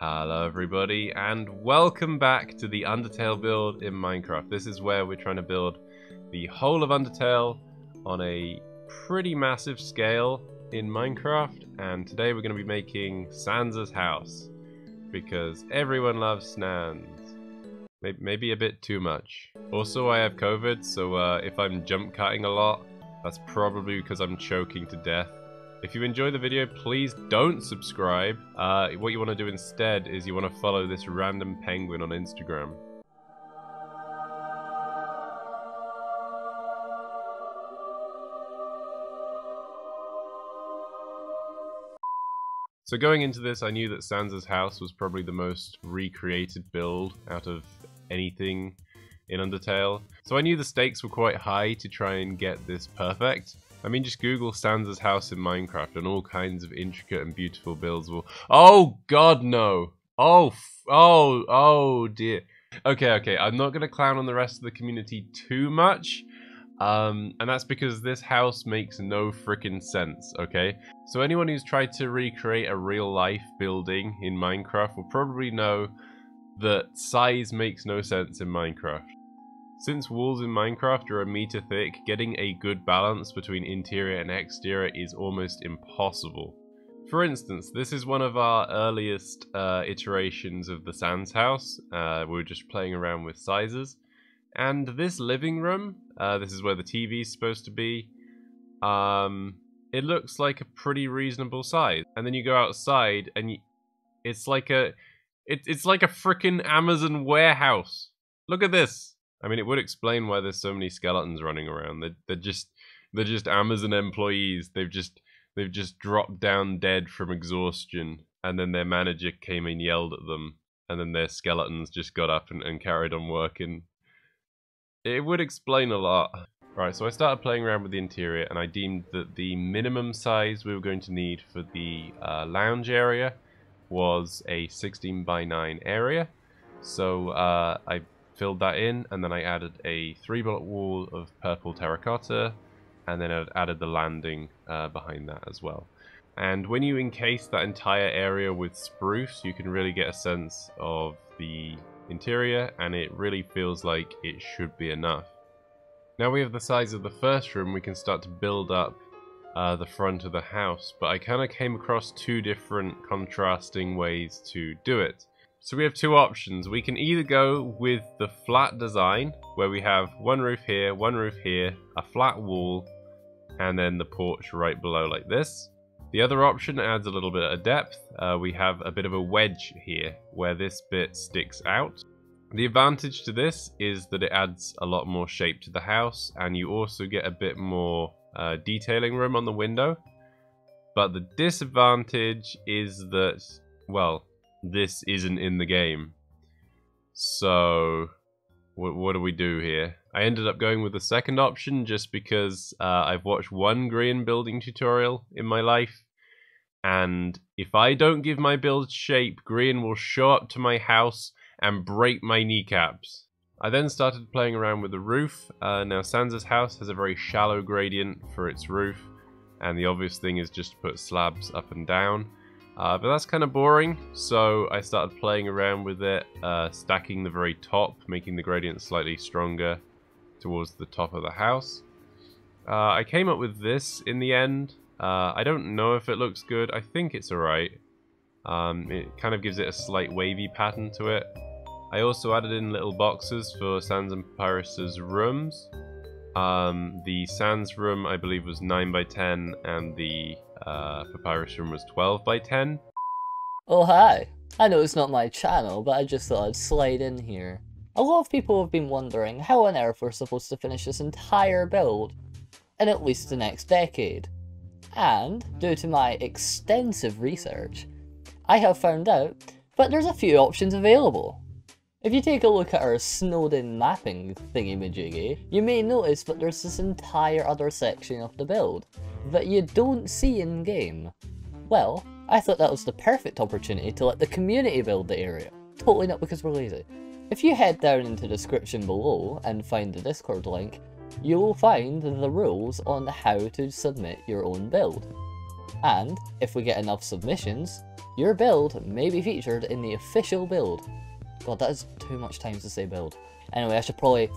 Hello everybody, and welcome back to the Undertale build in Minecraft. This is where we're trying to build the whole of Undertale on a pretty massive scale in Minecraft, and today we're going to be making Sans' house, because everyone loves Sans. Maybe a bit too much. Also, I have COVID, so if I'm jump cutting a lot, that's probably because I'm choking to death. If you enjoy the video, please don't subscribe. What you want to do instead is you want to follow this random penguin on Instagram. So going into this, I knew that Sans' house was probably the most recreated build out of anything in Undertale. So I knew the stakes were quite high to try and get this perfect. I mean, just Google Sans' house in Minecraft and all kinds of intricate and beautiful builds will... Oh, God, no. Oh, dear. Okay, I'm not going to clown on the rest of the community too much. And that's because this house makes no frickin' sense, okay? So anyone who's tried to recreate a real-life building in Minecraft will probably know that size makes no sense in Minecraft. Since walls in Minecraft are a meter thick, getting a good balance between interior and exterior is almost impossible. For instance, this is one of our earliest iterations of the Sans house. We were just playing around with sizes. And this living room, this is where the TV is supposed to be, it looks like a pretty reasonable size. And then you go outside and it's like a frickin' Amazon warehouse. Look at this. I mean, it would explain why there's so many skeletons running around. They're just Amazon employees. They've just dropped down dead from exhaustion, and then their manager came and yelled at them, and then their skeletons just got up and carried on working. It would explain a lot. Right, so I started playing around with the interior, and I deemed that the minimum size we were going to need for the lounge area was a 16 by 9 area. So I filled that in, and then I added a 3-block wall of purple terracotta, and then I added the landing behind that as well. And when you encase that entire area with spruce, you can really get a sense of the interior, and it really feels like it should be enough. Now we have the size of the first room, we can start to build up the front of the house, but I kind of came across two different contrasting ways to do it. So we have two options. We can either go with the flat design, where we have one roof here, a flat wall, and then the porch right below like this. The other option adds a little bit of depth. We have a bit of a wedge here, where this bit sticks out. The advantage to this is that it adds a lot more shape to the house, and you also get a bit more detailing room on the window. But the disadvantage is that, well, this isn't in the game. So what do we do here? I ended up going with the second option just because I've watched one Grian building tutorial in my life, and if I don't give my build shape, Grian will show up to my house and break my kneecaps. I then started playing around with the roof. Now Sans' house has a very shallow gradient for its roof, and the obvious thing is just to put slabs up and down. But that's kind of boring, so I started playing around with it, stacking the very top, making the gradient slightly stronger towards the top of the house. I came up with this in the end. I don't know if it looks good. I think it's alright. It kind of gives it a slight wavy pattern to it. I also added in little boxes for Sans and Papyrus's rooms. The Sans room, I believe, was 9 by 10, and the Papyrus room was 12 by 10. Oh hi! I know it's not my channel, but I just thought I'd slide in here. A lot of people have been wondering how on earth we're supposed to finish this entire build in at least the next decade. And, due to my extensive research, I have found out that there's a few options available. If you take a look at our Snowden mapping thingy-majiggy, you may notice that there's this entire other section of the build that you don't see in-game. Well, I thought that was the perfect opportunity to let the community build the area. Totally not because we're lazy. If you head down into the description below and find the Discord link, you will find the rules on how to submit your own build. And if we get enough submissions, your build may be featured in the official build. God, that is too much time to say build. Anyway, I should probably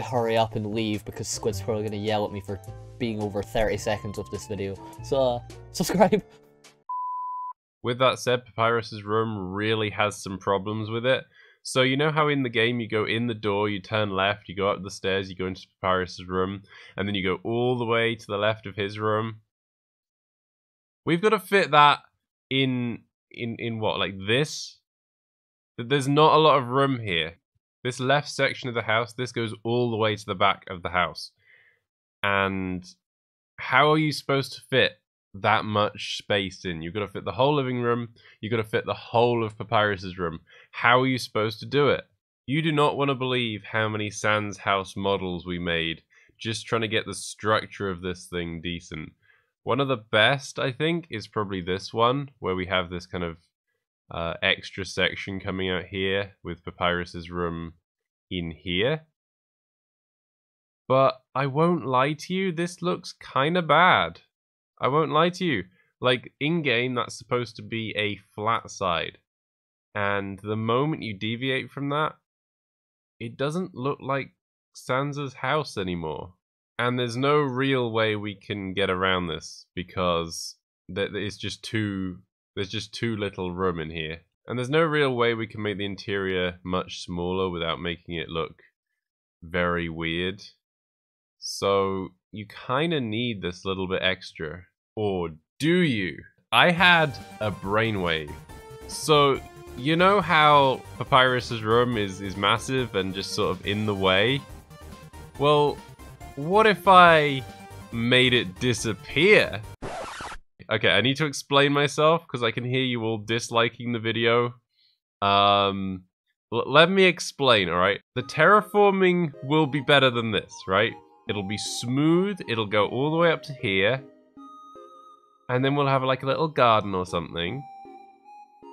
hurry up and leave because Squid's probably gonna yell at me for being over 30 seconds of this video. So, subscribe. With that said, Papyrus's room really has some problems with it. So you know how in the game you go in the door, you turn left, you go up the stairs, you go into Papyrus's room, and then you go all the way to the left of his room? We've got to fit that in what, like this? There's not a lot of room here. This left section of the house, this goes all the way to the back of the house. And how are you supposed to fit that much space in? You've got to fit the whole living room. You've got to fit the whole of Papyrus's room. How are you supposed to do it? You do not want to believe how many Sans house models we made just trying to get the structure of this thing decent. One of the best, I think, is probably this one, where we have this kind of extra section coming out here with Papyrus's room in here. But I won't lie to you, this looks kind of bad. I won't lie to you. Like, in-game, that's supposed to be a flat side. And the moment you deviate from that, it doesn't look like Sansa's house anymore. And there's no real way we can get around this because there's just too little room in here. And there's no real way we can make the interior much smaller without making it look very weird. So you kind of need this little bit extra. Or do you? I had a brainwave. So you know how Papyrus's room is massive and just sort of in the way? Well, what if I made it disappear? Okay, I need to explain myself because I can hear you all disliking the video. Let me explain, alright? The terraforming will be better than this, right? It'll be smooth, it'll go all the way up to here. And then we'll have like a little garden or something.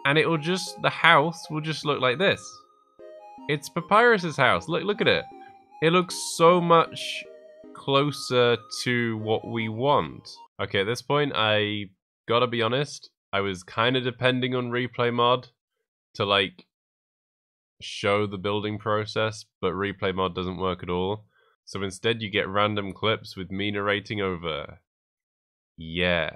And it'll just, the house will just look like this. It's Papyrus's house, look at it. It looks so much closer to what we want. Okay, at this point, I gotta be honest, I was kind of depending on Replay Mod to like show the building process, but Replay Mod doesn't work at all. So instead you get random clips with me narrating over. Yeah.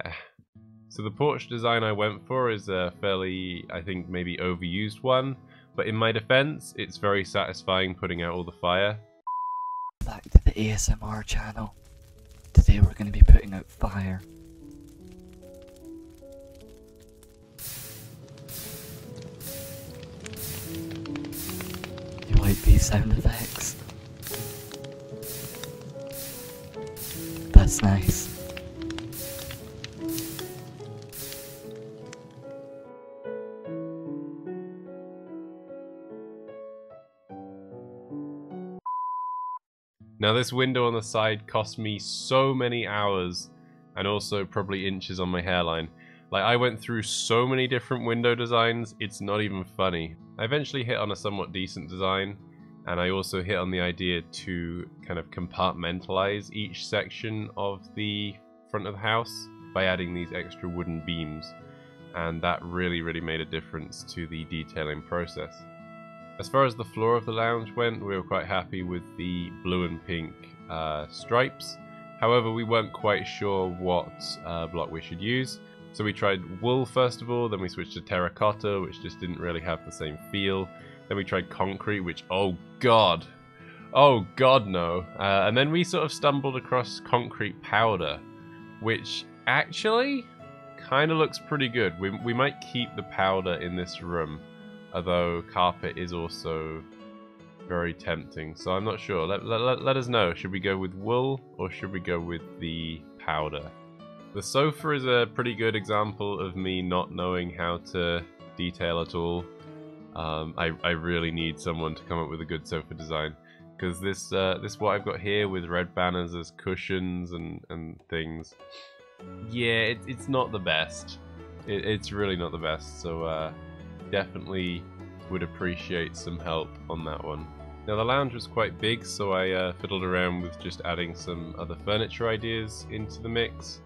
So the porch design I went for is a fairly, I think, maybe overused one, but in my defense, it's very satisfying putting out all the fire. Back to the ASMR channel. Today we're going to be putting out fire. You like these sound effects? That's nice. Now this window on the side cost me so many hours and also probably inches on my hairline. Like, I went through so many different window designs, it's not even funny. I eventually hit on a somewhat decent design, and I also hit on the idea to kind of compartmentalize each section of the front of the house by adding these extra wooden beams, and that really made a difference to the detailing process. As far as the floor of the lounge went, we were quite happy with the blue and pink stripes. However, we weren't quite sure what block we should use. So we tried wool first of all, then we switched to terracotta, which just didn't really have the same feel. Then we tried concrete, which, oh god no. And then we sort of stumbled across concrete powder, which actually kind of looks pretty good. We might keep the powder in this room. Although carpet is also very tempting, so I'm not sure. Let us know. Should we go with wool or should we go with the powder? The sofa is a pretty good example of me not knowing how to detail at all. I really need someone to come up with a good sofa design, because this what I've got here with red banners as cushions and things. Yeah, it's not the best. It's really not the best. So. Definitely would appreciate some help on that one. Now the lounge was quite big, so I fiddled around with just adding some other furniture ideas into the mix.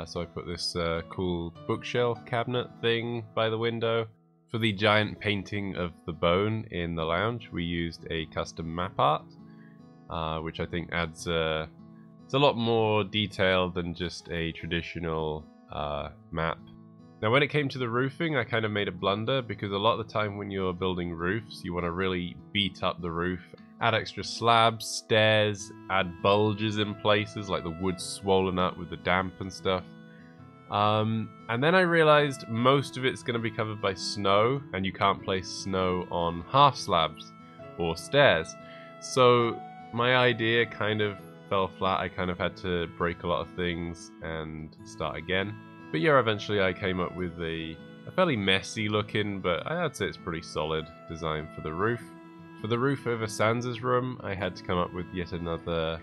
So I put this cool bookshelf cabinet thing by the window. For the giant painting of the bone in the lounge, we used a custom map art, which I think adds it's a lot more detail than just a traditional map. Now when it came to the roofing, I kind of made a blunder, because a lot of the time when you're building roofs, you want to really beat up the roof, add extra slabs, stairs, add bulges in places like the wood's swollen up with the damp and stuff. And then I realized most of it's going to be covered by snow, and you can't place snow on half slabs or stairs. So my idea kind of fell flat. I kind of had to break a lot of things and start again. But yeah, eventually I came up with a fairly messy looking, but I'd say it's pretty solid design for the roof. For the roof over Sansa's room, I had to come up with yet another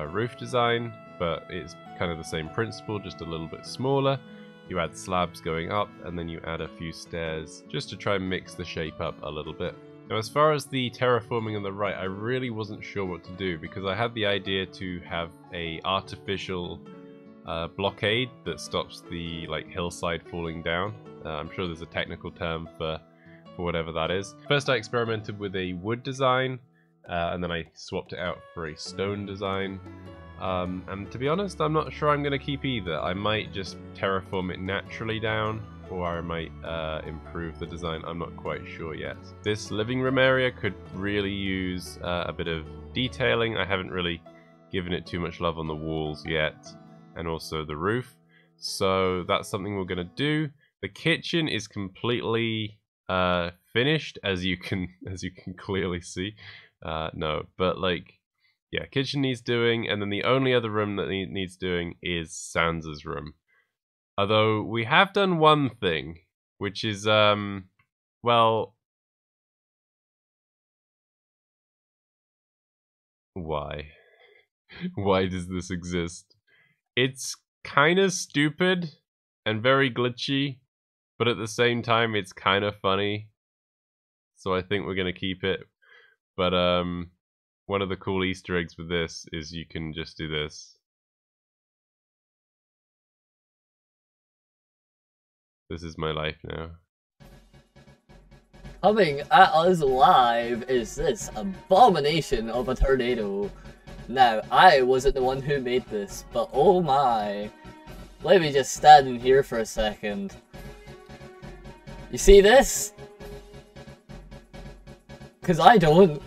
roof design, but it's kind of the same principle, just a little bit smaller. You add slabs going up, and then you add a few stairs just to try and mix the shape up a little bit. Now, as far as the terraforming on the right, I really wasn't sure what to do, because I had the idea to have a artificial blockade that stops the hillside falling down. I'm sure there's a technical term for whatever that is. First I experimented with a wood design, and then I swapped it out for a stone design. And to be honest, I'm not sure I'm going to keep either. I might just terraform it naturally down, or I might improve the design. I'm not quite sure yet. This living room area could really use a bit of detailing. I haven't really given it too much love on the walls yet, and also the roof. So that's something we're going to do. The kitchen is completely finished, as you can clearly see. No, but yeah, kitchen needs doing, and then the only other room that needs doing is Sansa's room. Although we have done one thing, which is well, why? Why does this exist? It's kind of stupid and very glitchy, but at the same time it's kind of funny. So I think we're going to keep it. But one of the cool Easter eggs with this is you can just do this. This is my life now. Coming at us live is this abomination of a tornado. Now, I wasn't the one who made this, but oh my. Let me just stand in here for a second. You see this? 'Cause I don't.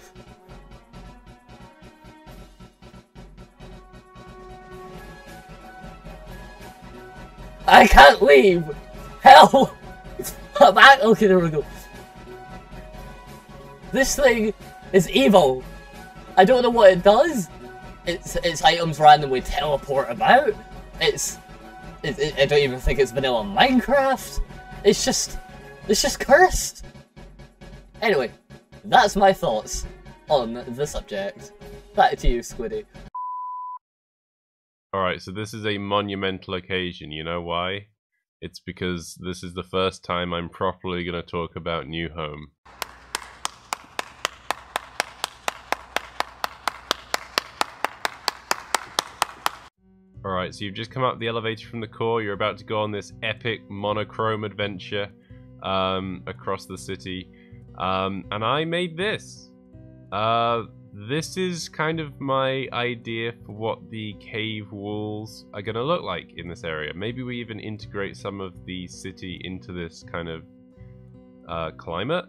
I can't leave! Hell! I'm back! Okay, there we go. This thing is evil. I don't know what it does. Its items randomly teleport about. I don't even think it's vanilla Minecraft. It's just cursed. Anyway, that's my thoughts on the subject. Back to you, Squiddy. Alright, so this is a monumental occasion. You know why? It's because this is the first time I'm properly going to talk about New Home. Alright, so you've just come up the elevator from the core. You're about to go on this epic monochrome adventure across the city. And I made this. This is kind of my idea for what the cave walls are going to look like in this area. Maybe we even integrate some of the city into this kind of climate.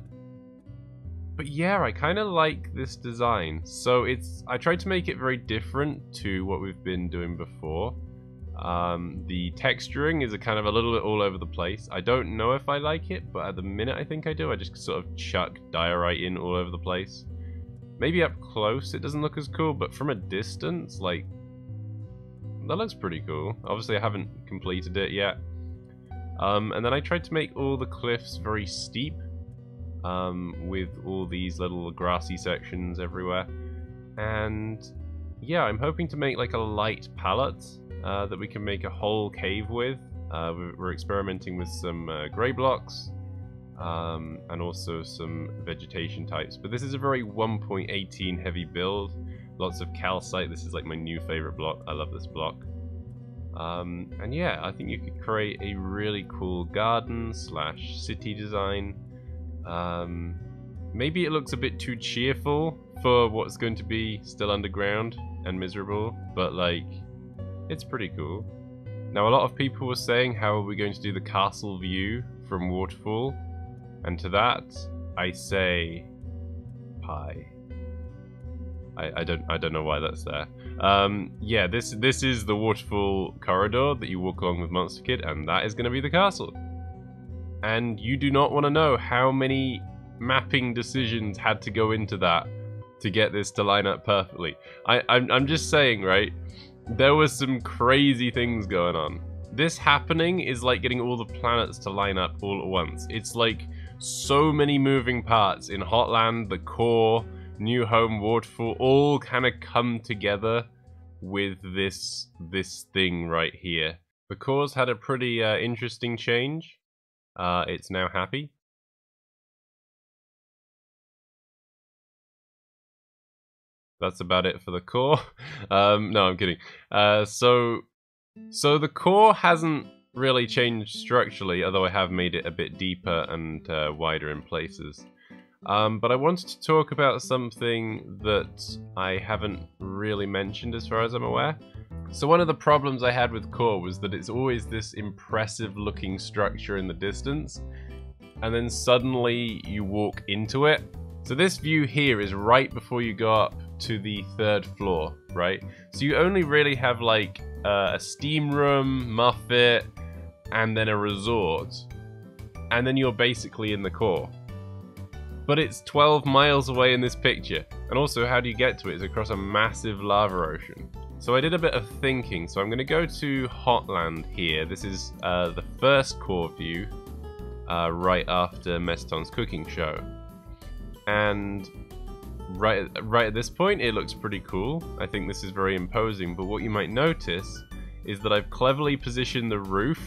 But yeah, I kind of like this design. So I tried to make it very different to what we've been doing before. The texturing is a kind of a little bit all over the place. I don't know if I like it, but at the minute I think I do. I just sort of chuck diorite in all over the place. Maybe up close it doesn't look as cool, but from a distance, that looks pretty cool. Obviously I haven't completed it yet. And then I tried to make all the cliffs very steep, with all these little grassy sections everywhere. And yeah, I'm hoping to make a light palette that we can make a whole cave with. We're experimenting with some grey blocks, and also some vegetation types. But this is a very 1.18 heavy build. Lots of calcite. This is my new favorite block. I love this block. And yeah, I think you could create a really cool garden / city design. Maybe it looks a bit too cheerful for what's going to be still underground and miserable, but like, it's pretty cool. Now, a lot of people were saying, how are we going to do the castle view from Waterfall? And to that, I say, pie. I don't know why that's there. Yeah, this is the waterfall corridor that you walk along with Monster Kid, and that is going to be the castle. And you do not want to know how many mapping decisions had to go into that to get this to line up perfectly. I'm just saying, right? There was some crazy things going on. This happening is like getting all the planets to line up all at once. It's like so many moving parts in Hotland, the core, New Home, Waterfall, all kind of come together with this thing right here. The core's had a pretty interesting change. It's now happy. That's about it for the core. No, I'm kidding. So the core hasn't really changed structurally, although I have made it a bit deeper and wider in places. But I wanted to talk about something that I haven't really mentioned as far as I'm aware. So one of the problems I had with core was that it's always this impressive looking structure in the distance, and then suddenly you walk into it. So this view here is right before you go up to the 3rd floor, right? So you only really have like a steam room, Muffet, and then a resort, and then you're basically in the core. But it's 12 miles away in this picture, and also how do you get to it is across a massive lava ocean. So I did a bit of thinking, so I'm going to go to Hotland here. This is the first core view, right after Meston's cooking show. And right at this point, it looks pretty cool. I think this is very imposing, but what you might notice is that I've cleverly positioned the roof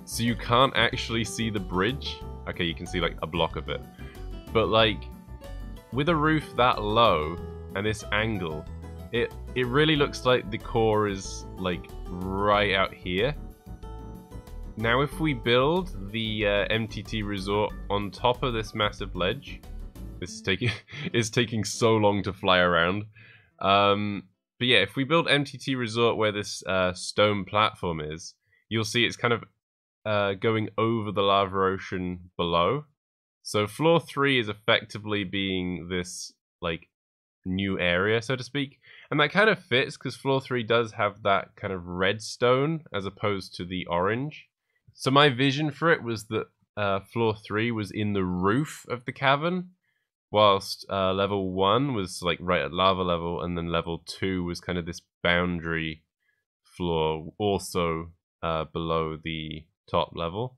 so you can't actually see the bridge. Okay, you can see like a block of it. But like, with a roof that low and this angle, it really looks like the core is like right out here. Now if we build the MTT resort on top of this massive ledge, this is taking so long to fly around. But yeah, if we build MTT resort where this stone platform is, you'll see it's kind of going over the lava ocean below. So floor 3 is effectively being this like new area, so to speak. And that kind of fits because floor 3 does have that kind of red stone as opposed to the orange. So my vision for it was that floor 3 was in the roof of the cavern, whilst level 1 was like right at lava level, and then level 2 was kind of this boundary floor also below the top level.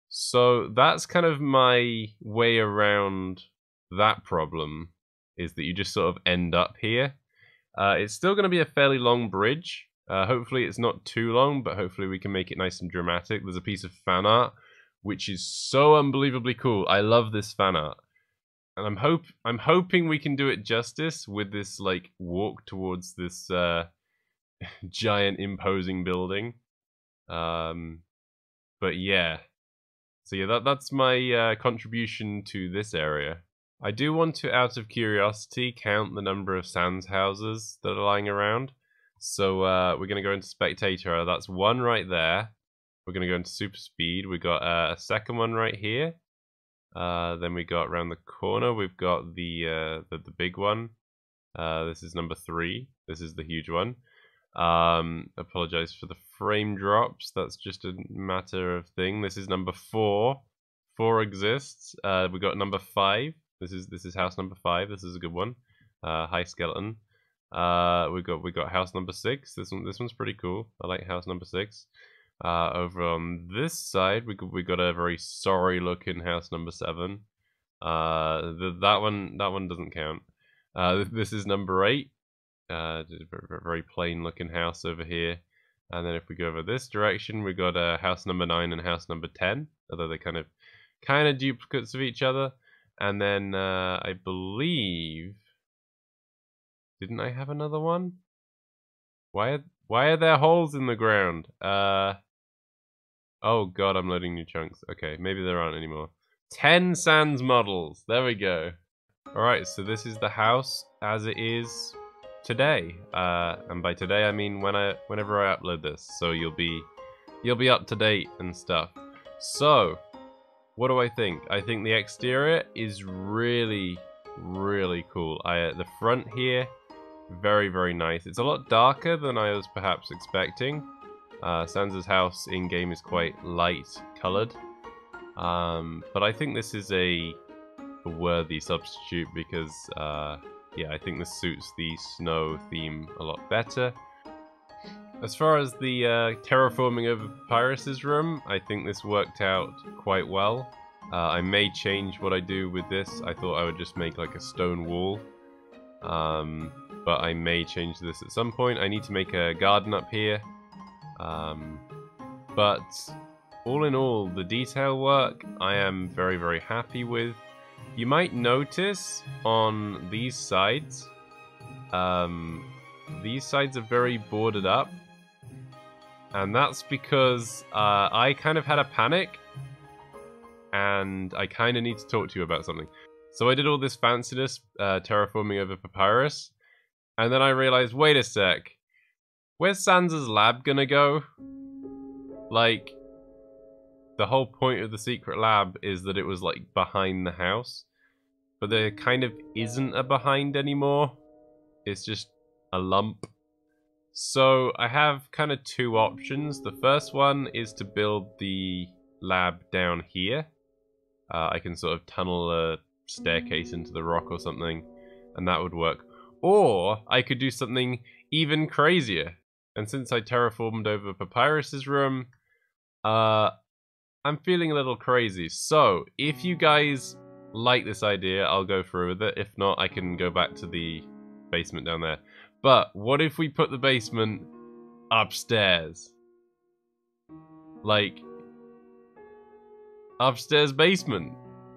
So that's kind of my way around that problem, is that you just sort of end up here. It's still going to be a fairly long bridge. Hopefully it's not too long, but hopefully we can make it nice and dramatic. There's a piece of fan art, which is so unbelievably cool. I love this fan art. And I'm hoping we can do it justice with this like walk towards this giant imposing building. But yeah. So yeah, that's my contribution to this area. I do want to, out of curiosity, count the number of Sans houses that are lying around. So we're going to go into Spectator. That's one right there. We're going to go into Super Speed. We got a second one right here. Then we got around the corner. We've got the big one. This is number 3. This is the huge one. Apologize for the frame drops. That's just a matter of thing. This is number 4. 4 exists. We got number 5. This is house number 5. This is a good one. High skeleton. We got house number 6. This one's pretty cool. I like house number 6. Over on this side, we got a very sorry looking house number 7. That one doesn't count. This is number 8. Very plain looking house over here. And then if we go over this direction, we got house number 9 and house number 10, although they're kind of duplicates of each other. And then I believe, didn't I have another one? Why Why are there holes in the ground? Oh god, I'm loading new chunks. Okay, maybe there aren't anymore. 10 Sans models. There we go. Alright, so this is the house as it is today. And by today I mean whenever I upload this. So you'll be up to date and stuff. So, what do I think? I think the exterior is really, really cool. The front here, very, very nice. It's a lot darker than I was perhaps expecting. Sans' house in-game is quite light colored. But I think this is a worthy substitute because, yeah, I think this suits the snow theme a lot better. As far as the terraforming over Papyrus's room, I think this worked out quite well. I may change what I do with this. I thought I would just make like a stone wall. But I may change this at some point. I need to make a garden up here. But all in all, the detail work I am very, very happy with. You might notice on these sides are very boarded up. And that's because I kind of had a panic. And I kind of need to talk to you about something. So I did all this fanciness terraforming over Papyrus. And then I realized, wait a sec. Where's Sans' lab gonna go? Like, the whole point of the secret lab is that it was like behind the house. But there kind of isn't a behind anymore. It's just a lump. So I have kind of two options. The first one is to build the lab down here. I can sort of tunnel a staircase into the rock or something, and that would work. Or I could do something even crazier. And since I terraformed over Papyrus's room, I'm feeling a little crazy. So if you guys like this idea, I'll go through with it. If not, I can go back to the basement down there. But what if we put the basement upstairs? Like, upstairs basement.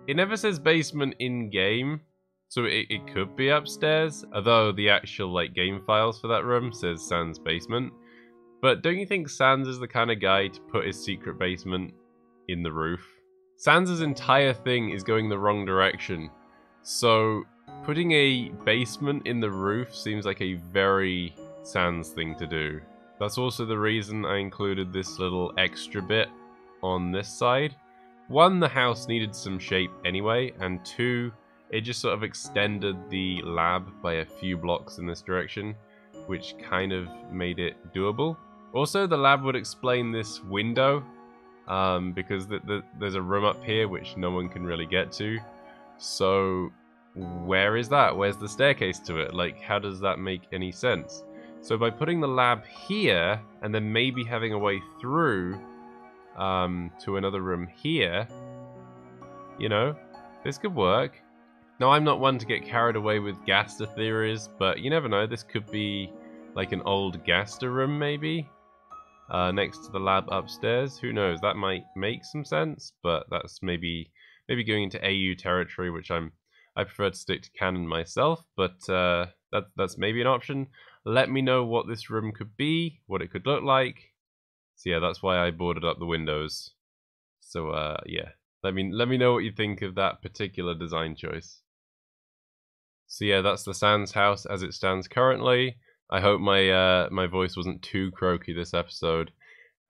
It never says basement in game, so it could be upstairs. Although the actual like game files for that room says Sans basement. But don't you think Sans is the kind of guy to put his secret basement in the roof? Sans' entire thing is going the wrong direction. So putting a basement in the roof seems like a very Sans thing to do. That's also the reason I included this little extra bit on this side. One, the house needed some shape anyway, and two, it just sort of extended the lab by a few blocks in this direction, which kind of made it doable. Also, the lab would explain this window, because there's a room up here which no one can really get to. So where is that? Where's the staircase to it? Like, how does that make any sense? So by putting the lab here, and then maybe having a way through to another room here, you know, this could work. Now, I'm not one to get carried away with Gaster theories, but you never know, this could be like an old Gaster room maybe, next to the lab upstairs. Who knows, that might make some sense, but that's maybe going into AU territory, which I prefer to stick to canon myself, but that's maybe an option. Let me know what this room could be, what it could look like. So yeah, that's why I boarded up the windows. So yeah, let me know what you think of that particular design choice. So yeah, that's the Sans house as it stands currently. I hope my voice wasn't too croaky this episode,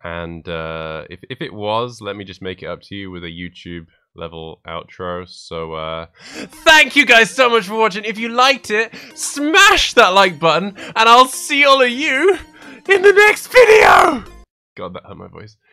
and if it was, let me just make it up to you with a YouTube level outro. So thank you guys so much for watching. If you liked it, smash that like button, and I'll see all of you in the next video. God, that hurt my voice.